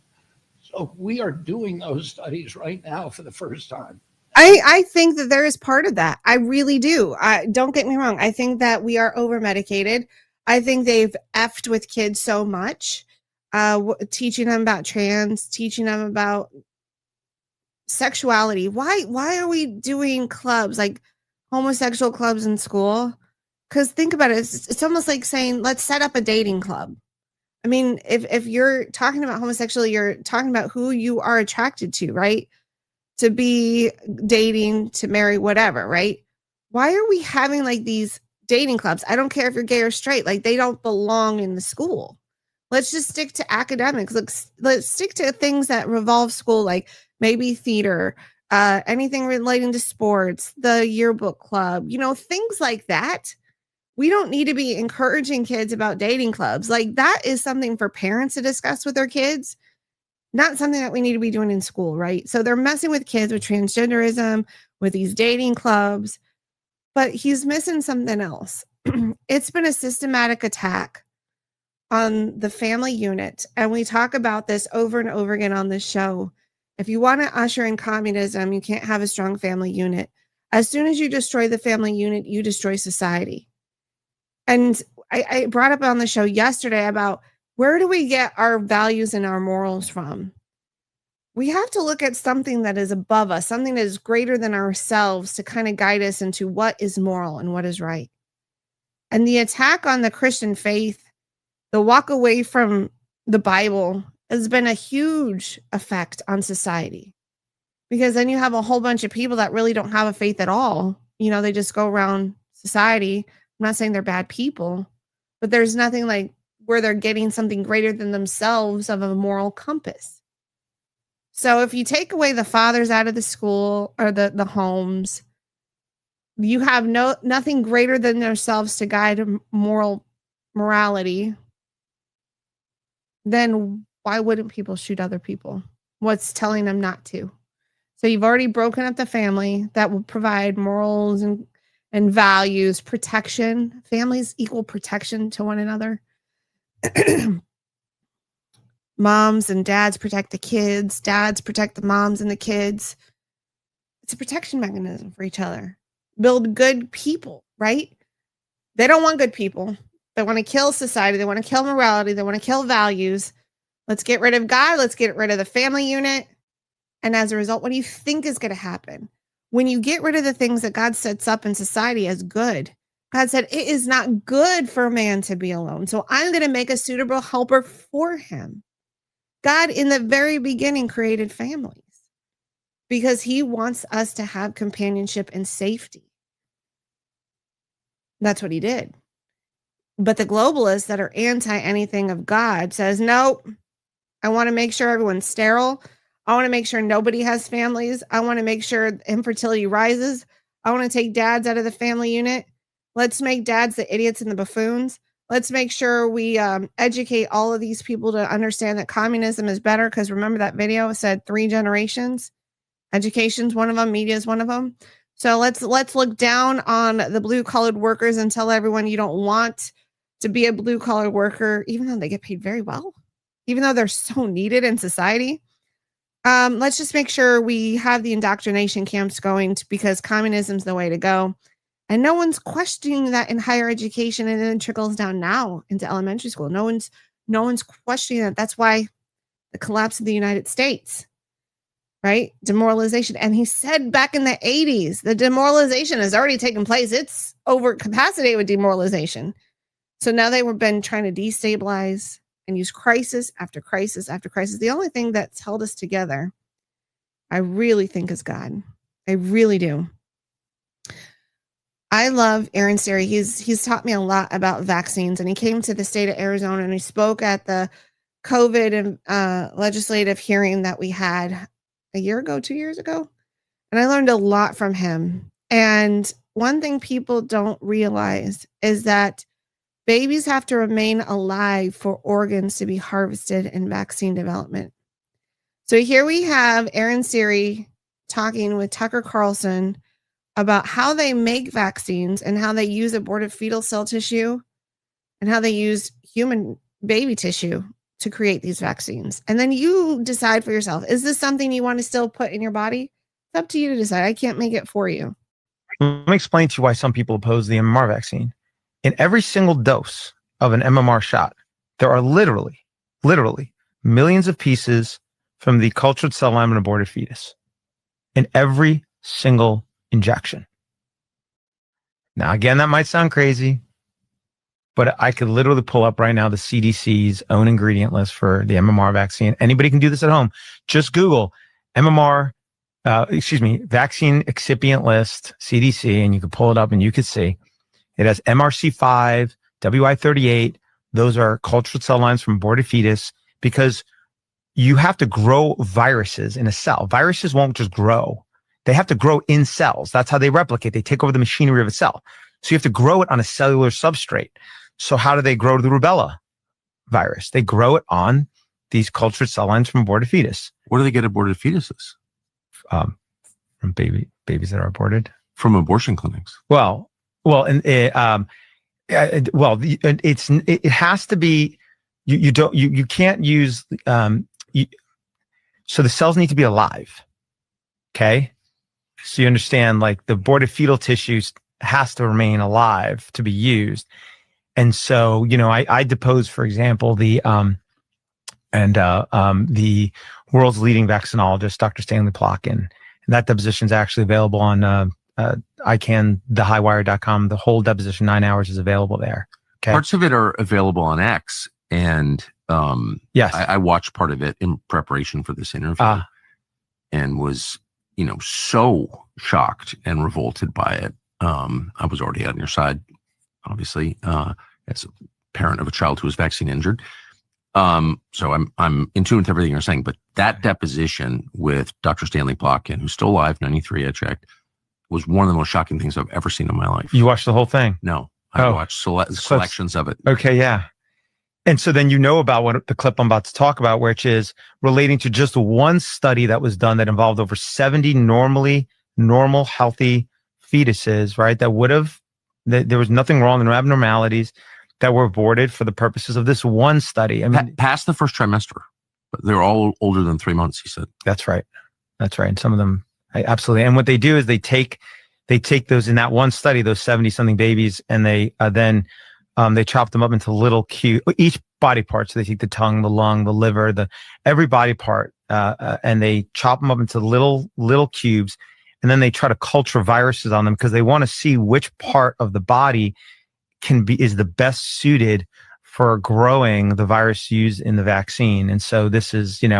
So we are doing those studies right now for the first time. I think that there is part of that. I really do. Don't get me wrong. I think that we are over medicated. I think they've effed with kids so much, teaching them about trans, teaching them about sexuality. Why are we doing clubs like homosexual clubs in school? Because think about it. It's almost like saying, let's set up a dating club. I mean, if you're talking about homosexuality, you're talking about who you are attracted to, right? To be dating, to marry, whatever, right? Why are we having like these dating clubs? I don't care if you're gay or straight. Like, they don't belong in the school. Let's just stick to academics. Let's stick to things that revolve school, like maybe theater, anything relating to sports, the yearbook club, things like that. We don't need to be encouraging kids about dating clubs. Like, that is something for parents to discuss with their kids, not something that we need to be doing in school, right? So they're messing with kids with transgenderism, with these dating clubs, but he's missing something else. It's been a systematic attack on the family unit. And we talk about this over and over again on this show. If you want to usher in communism, you can't have a strong family unit. As soon as you destroy the family unit, you destroy society. And I brought up on the show yesterday about, where do we get our values and our morals from? We have to look at something that is above us, something that is greater than ourselves, to kind of guide us into what is moral and what is right. And the attack on the Christian faith, the walk away from the Bible, has been a huge effect on society. Because then you have a whole bunch of people that really don't have a faith at all. They just go around society. I'm not saying they're bad people, but there's nothing like where they're getting something greater than themselves of a moral compass. So if you take away the fathers out of the school or the homes, you have nothing greater than themselves to guide morality. Then why wouldn't people shoot other people? What's telling them not to? So you've already broken up the family that will provide morals and values, protection. Families equal protection to one another. Moms and dads protect the kids. Dads protect the moms and the kids. It's a protection mechanism for each other. Build good people, right? They don't want good people. They want to kill society. They want to kill morality. They want to kill values. Let's get rid of God. Let's get rid of the family unit. And as a result, what do you think is going to happen? When you get rid of the things that God sets up in society as good, God said, it is not good for a man to be alone. So I'm going to make a suitable helper for him. God, in the very beginning, created families because he wants us to have companionship and safety. That's what he did. But the globalists that are anti anything of God says, no, I want to make sure everyone's sterile. I want to make sure nobody has families. I want to make sure infertility rises. I want to take dads out of the family unit. Let's make dads the idiots and the buffoons. Let's make sure we educate all of these people to understand that communism is better. Because remember that video said 3 generations. Education's one of them. Media is one of them. So let's look down on the blue-collar workers and tell everyone you don't want to be a blue-collar worker, even though they get paid very well, even though they're so needed in society. Let's just make sure we have the indoctrination camps going because communism's the way to go. And no one's questioning that in higher education, and then it trickles down now into elementary school. No one's questioning that. That's why the collapse of the United States, right? Demoralization. And he said back in the 80s, the demoralization has already taken place. It's over capacity with demoralization. So now they've been trying to destabilize and use crisis after crisis after crisis. The only thing that's held us together, I really think, is God. I really do. I love Aaron Siri. He's taught me a lot about vaccines, and he came to the state of Arizona and he spoke at the COVID and legislative hearing that we had a year ago, 2 years ago. And I learned a lot from him. And one thing people don't realize is that babies have to remain alive for organs to be harvested in vaccine development. So here we have Aaron Siri talking with Tucker Carlson about how they make vaccines and how they use aborted fetal cell tissue and how they use human baby tissue to create these vaccines. And then you decide for yourself, is this something you want to still put in your body? It's up to you to decide. I can't make it for you. Let me explain to you why some people oppose the MMR vaccine. In every single dose of an MMR shot, there are literally millions of pieces from the cultured cell line of an aborted fetus in every single injection. Now, again, that might sound crazy, but I could literally pull up right now the CDC's own ingredient list for the MMR vaccine. Anybody can do this at home. Just Google vaccine excipient list, CDC, and you can pull it up and you can see it has MRC5, WI38. Those are cultured cell lines from aborted fetus because you have to grow viruses in a cell. Viruses won't just grow. They have to grow in cells. That's how they replicate. They take over the machinery of a cell. So you have to grow it on a cellular substrate. So how do they grow the rubella virus? They grow it on these cultured cell lines from aborted fetus. Where do they get aborted fetuses? From babies that are aborted. From abortion clinics. It has to be. You can't use. So the cells need to be alive. Okay. So you understand, like the aborted fetal tissues has to remain alive to be used. And so, I depose, for example, the world's leading vaccinologist, Dr. Stanley Plotkin. And that deposition is actually available on thehighwire.com. The whole deposition, 9 hours, is available there. Okay. Parts of it are available on X. And yes, I watched part of it in preparation for this interview and was so shocked and revolted by it. I was already on your side, obviously, as a parent of a child who was vaccine injured. So I'm in tune with everything you're saying. But that deposition with Dr. Stanley Plotkin, who's still alive, 93, I checked, was one of the most shocking things I've ever seen in my life. You watched the whole thing? No, I watched selections of it. Okay, yeah. And so then about what the clip I'm about to talk about, which is relating to just one study that was done that involved over 70 normal, healthy fetuses, right? There was nothing wrong, no abnormalities that were aborted for the purposes of this one study. I mean, past the first trimester, but they're all older than 3 months, he said. That's right. And some of them, absolutely. And what they do is they take those in that one study, those 70 something babies, and they they chop them up into little each body part. So they take the tongue, the lung, the liver, every body part, and they chop them up into little cubes. And then they try to culture viruses on them because they want to see which part of the body is the best suited for growing the virus used in the vaccine. And so this is, in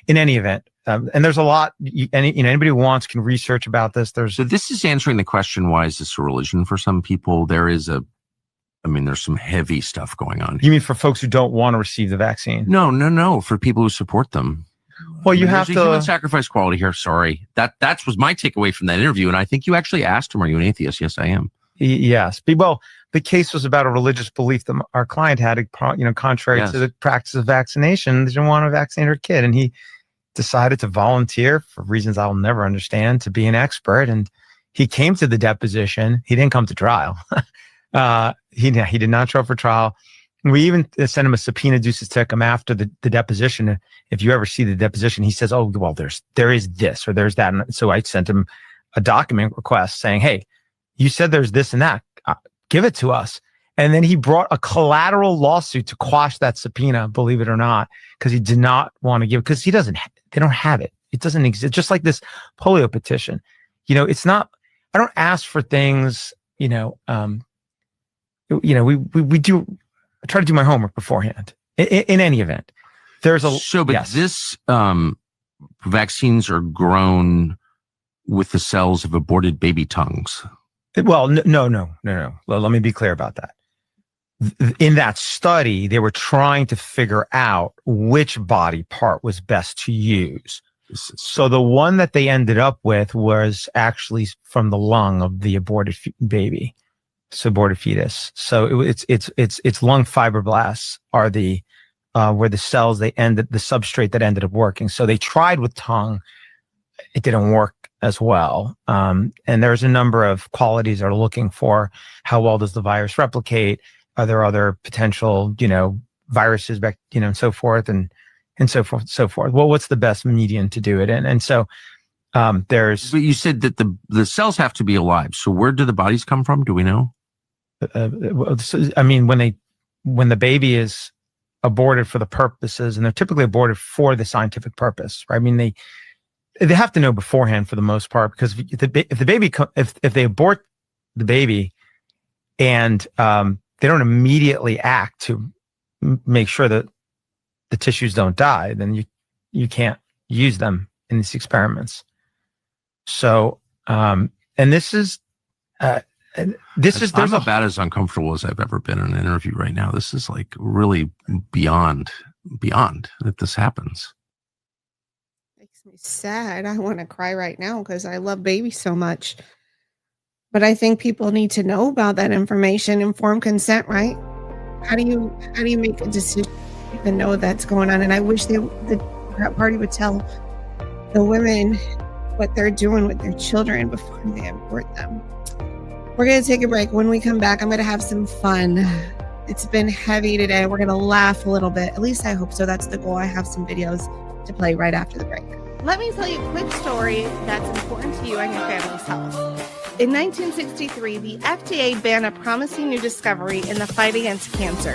any event, and there's a lot, anybody who wants can research about this. So this is answering the question, why is this a religion for some people? There's some heavy stuff going on. You mean for folks who don't want to receive the vaccine? No. For people who support them. Well, you have to human sacrifice quality here. Sorry, that was my takeaway from that interview. And I think you actually asked him, "Are you an atheist?" Yes, I am. Yes. Well, the case was about a religious belief that our client had, contrary to the practice of vaccination. They didn't want to vaccinate her kid, and he decided to volunteer for reasons I'll never understand to be an expert. And he came to the deposition. He didn't come to trial. He did not show up for trial. We even sent him a subpoena duces tecum after the deposition. If you ever see the deposition, he says, oh, well, there is this or there's that. And so I sent him a document request saying, hey, you said there's this and that. Give it to us. And then he brought a collateral lawsuit to quash that subpoena, believe it or not, because he did not want to give, because they don't have it. It doesn't exist. Just like this polio petition. It's not, I don't ask for things, we I try to do my homework beforehand in any event. This vaccines are grown with the cells of aborted baby tongues. Well, no. Well, let me be clear about that. In that study, they were trying to figure out which body part was best to use. So the one that they ended up with was actually from the lung of the aborted baby. So aborted fetus. So it's lung fibroblasts are the where the cells the substrate that ended up working. So they tried with tongue, it didn't work as well. And there's a number of qualities they're looking for. How well does the virus replicate? Are there other potential, viruses back, and so forth and so forth and so forth. Well, what's the best medium to do it in? And so But you said that the cells have to be alive. So where do the bodies come from? Do we know? I mean, when the baby is aborted for the purposes, and they're typically aborted for the scientific purpose, right? I mean, they have to know beforehand for the most part, because if they abort the baby and they don't immediately act to make sure that the tissues don't die, then you can't use them in these experiments. So, and this is. I'm about as uncomfortable as I've ever been in an interview right now. This is like really beyond that this happens. Makes me sad. I want to cry right now because I love babies so much. But I think people need to know about that information, informed consent, right? How do you make a decision to even know that's going on? And I wish the party would tell the women what they're doing with their children before they abort them. We're going to take a break. When we come back, I'm going to have some fun. It's been heavy today. We're going to laugh a little bit. At least I hope so. That's the goal. I have some videos to play right after the break. Let me tell you a quick story that's important to you and your family's health. In 1963, the FDA banned a promising new discovery in the fight against cancer.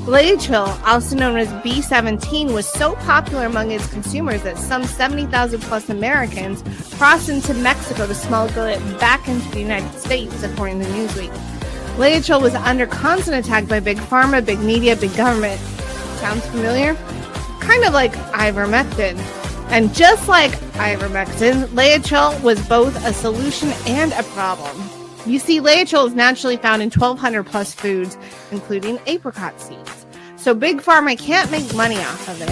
Leotril, also known as B17, was so popular among its consumers that some 70,000 plus Americans crossed into Mexico to smuggle it back into the United States, according to Newsweek. Leotril was under constant attack by big pharma, big media, big government. Sounds familiar? Kind of like ivermectin. And just like ivermectin, Leotril was both a solution and a problem. You see, Leotril is naturally found in 1,200 plus foods, including apricot seeds. So Big Pharma can't make money off of it,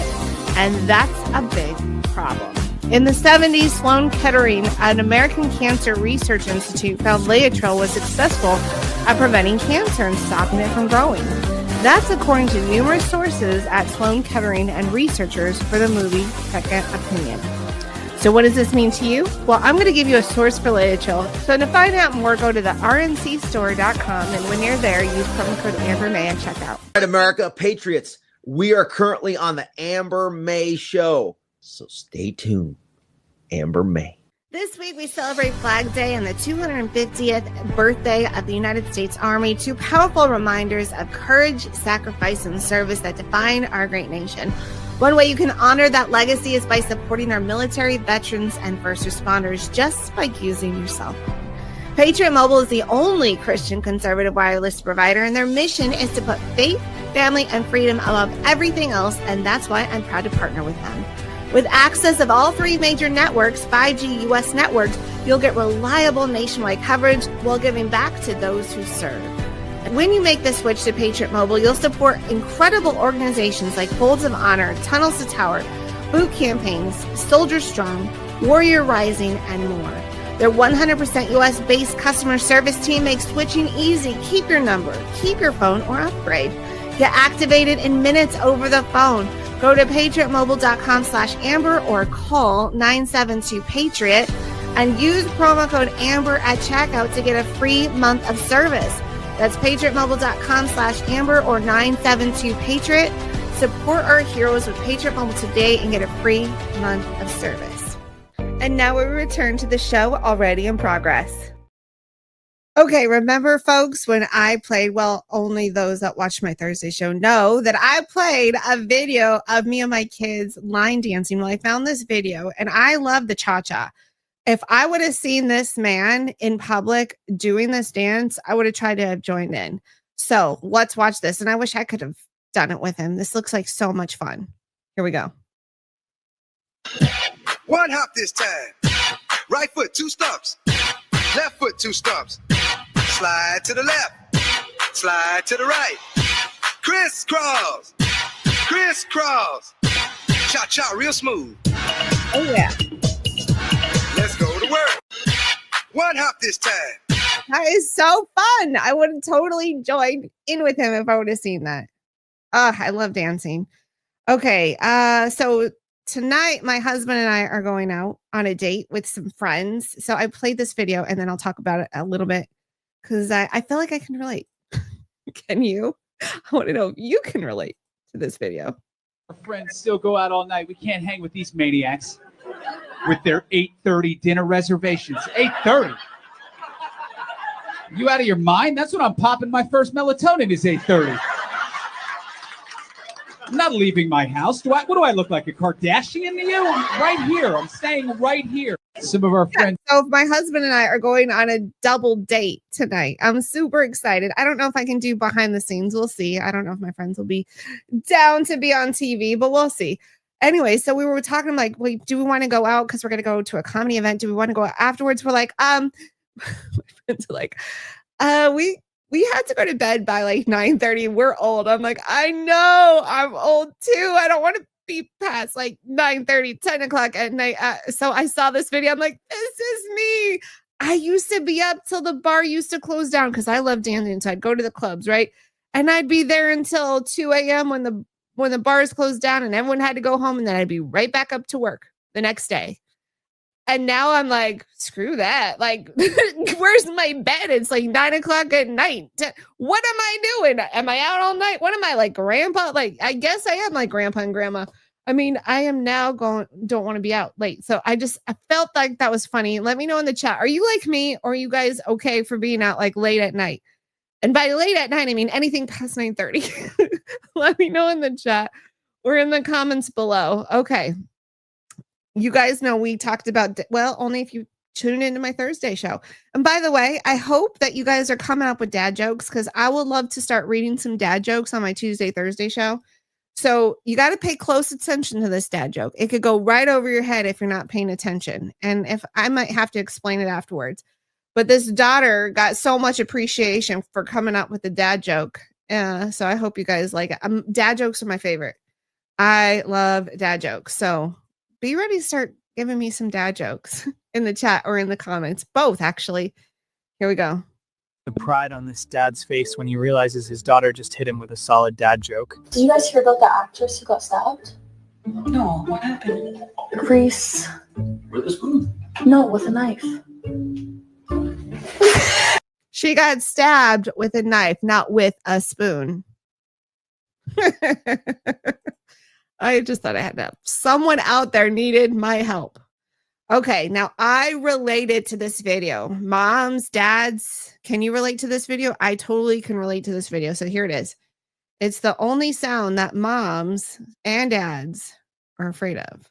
and that's a big problem. In the 70s, Sloan Kettering, an American Cancer Research Institute, found Leotril was successful at preventing cancer and stopping it from growing. That's according to numerous sources at Sloan Kettering and researchers for the movie Second Opinion. So what does this mean to you? Well, I'm going to give you a source for Leotril. So to find out more, go to the rncstore.com, and when you're there, use promo code Amber May at checkout. All right, America, Patriots, we are currently on the Amber May Show. So stay tuned. Amber May. This week, we celebrate Flag Day and the 250th birthday of the United States Army, two powerful reminders of courage, sacrifice, and service that define our great nation. One way you can honor that legacy is by supporting our military, veterans, and first responders just by using your cell phone. Patriot Mobile is the only Christian conservative wireless provider, and their mission is to put faith, family, and freedom above everything else, and that's why I'm proud to partner with them. With access of all three major networks, 5G US networks, you'll get reliable nationwide coverage while giving back to those who serve. When you make the switch to Patriot Mobile, you'll support incredible organizations like Folds of Honor, Tunnels to Tower, Boot Campaigns, Soldier Strong, Warrior Rising, and more. Their 100% US-based customer service team makes switching easy. Keep your number, keep your phone, or upgrade. Get activated in minutes over the phone. Go to patriotmobile.com/Amber or call 972-PATRIOT and use promo code Amber at checkout to get a free month of service. That's patriotmobile.com/Amber or 972-PATRIOT. Support our heroes with Patriot Mobile today and get a free month of service. And now we return to the show already in progress. Okay, remember, folks, when I played, well, only those that watched my Thursday show know that I played a video of me and my kids line dancing. Well, I found this video, and I love the cha-cha. If I would have seen this man in public doing this dance, I would have tried to have joined in. So let's watch this. And I wish I could have done it with him. This looks like so much fun. Here we go. One hop this time. Right foot, 2 stumps. Left foot, 2 stumps. Slide to the left. Slide to the right. Crisscross. Crisscross. Cha-cha real smooth. Oh, yeah. Let's go to work. One hop this time. That is so fun. I would have totally joined in with him if I would have seen that. I love dancing. Okay. So tonight, my husband and I are going out on a date with some friends. So I played this video and then I'll talk about it a little bit because I feel like I can relate. Can you? I want to know if you can relate to this video. Our friends still go out all night. We can't hang with these maniacs with their 8:30 dinner reservations. 8:30. You out of your mind? That's when I'm popping my first melatonin is 8:30. I'm not leaving my house. What do I look like, a Kardashian to you? I'm right here. I'm staying right here. Some of our friends. So my husband and I are going on a double date tonight. I'm super excited. I don't know if I can do behind the scenes. We'll see. I don't know if my friends will be down to be on TV, but we'll see. Anyway, so we were talking like, well, do we want to go out? Because we're going to go to a comedy event. Do we want to go out afterwards? We're like, my friends are like, we had to go to bed by like 9:30. We're old. I'm like, I know I'm old too. I don't want to be past like 9:30, 10 o'clock at night. So I saw this video. I'm like, this is me. I used to be up till the bar used to close down because I love dancing. So I'd go to the clubs, right? And I'd be there until 2 a.m. when the bars closed down and everyone had to go home. And then I'd be right back up to work the next day. And now I'm like, screw that. Like, where's my bed? It's like 9 o'clock at night. What am I doing? Am I out all night? What am I, like grandpa? Like, I guess I am like grandpa and grandma. I mean, I am now don't want to be out late. So I felt like that was funny. Let me know in the chat. Are you like me or are you guys okay for being out like late at night? And by late at night, I mean anything past 9:30. Let me know in the chat or in the comments below. Okay. You guys know we talked about, well, only if you tune into my Thursday show. And by the way, I hope that you guys are coming up with dad jokes because I would love to start reading some dad jokes on my Tuesday, Thursday show. So you got to pay close attention to this dad joke. It could go right over your head if you're not paying attention. And if I might have to explain it afterwards. But this daughter got so much appreciation for coming up with the dad joke. So I hope you guys like it. Dad jokes are my favorite. I love dad jokes. So be ready to start giving me some dad jokes in the chat or in the comments. Both, actually. Here we go. The pride on this dad's face when he realizes his daughter just hit him with a solid dad joke. Did you guys hear about the actress who got stabbed? No, what happened? Reese. With a spoon? No, with a knife. She got stabbed with a knife, not with a spoon. I just thought I had to have someone out there needed my help. Okay, now I related to this video. Moms, dads, can you relate to this video? I totally can relate to this video. So here it is. It's the only sound that moms and dads are afraid of.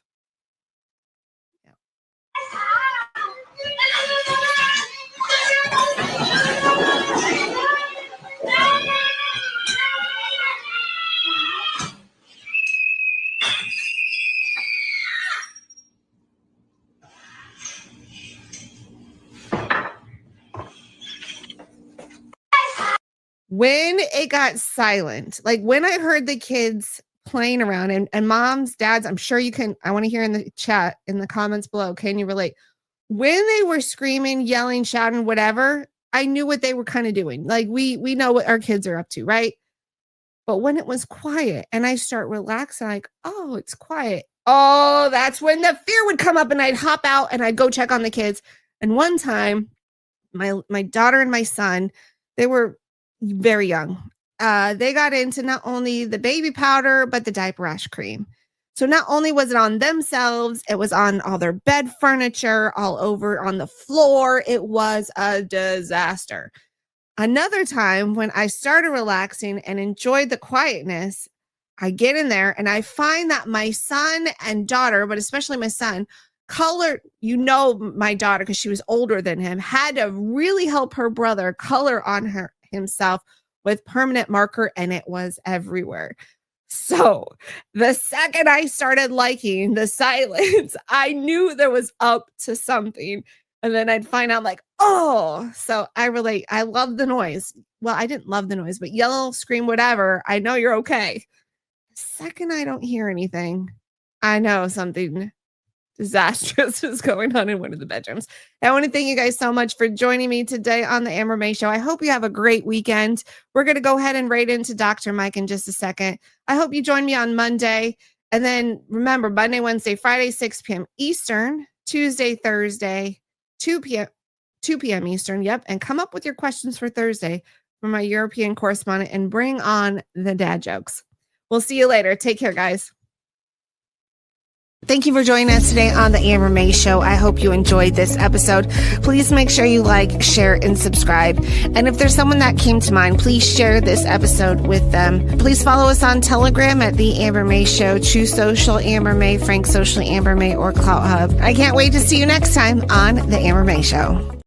When it got silent, like when I heard the kids playing around and moms, dads, I'm sure you can, I want to hear in the chat, in the comments below, can you relate? When they were screaming, yelling, shouting, whatever, I knew what they were kind of doing. Like we know what our kids are up to, right? But when it was quiet and I start relaxing, like, oh, it's quiet. Oh, that's when the fear would come up and I'd hop out and I'd go check on the kids. And one time, my daughter and my son, they were very young. They got into not only the baby powder, but the diaper rash cream. So not only was it on themselves, it was on all their bed furniture, all over on the floor. It was a disaster. Another time when I started relaxing and enjoyed the quietness, I get in there and I find that my son and daughter, but especially my son, colored, my daughter, because she was older than him, had to really help her brother color on himself with permanent marker, and it was everywhere. So the second I started liking the silence, I knew there was up to something. And then I'd find out like, oh, so I relate. I love the noise. Well, I didn't love the noise, but yell, scream, whatever. I know you're okay. The second I don't hear anything, I know something disastrous is going on in one of the bedrooms. I want to thank you guys so much for joining me today on the Amber May Show. I hope you have a great weekend. We're going to go ahead and right into Dr. Mike in just a second. I hope you join me on Monday. And then remember, Monday, Wednesday, Friday, 6 p.m. Eastern, Tuesday, Thursday, 2 p.m. Eastern. Yep. And come up with your questions for Thursday for my European correspondent and bring on the dad jokes. We'll see you later. Take care, guys. Thank you for joining us today on the Amber May Show. I hope you enjoyed this episode. Please make sure you like, share, and subscribe. And if there's someone that came to mind, please share this episode with them. Please follow us on Telegram at The Amber May Show, True Social Amber May, Frank Socially Amber May, or Clout Hub. I can't wait to see you next time on the Amber May Show.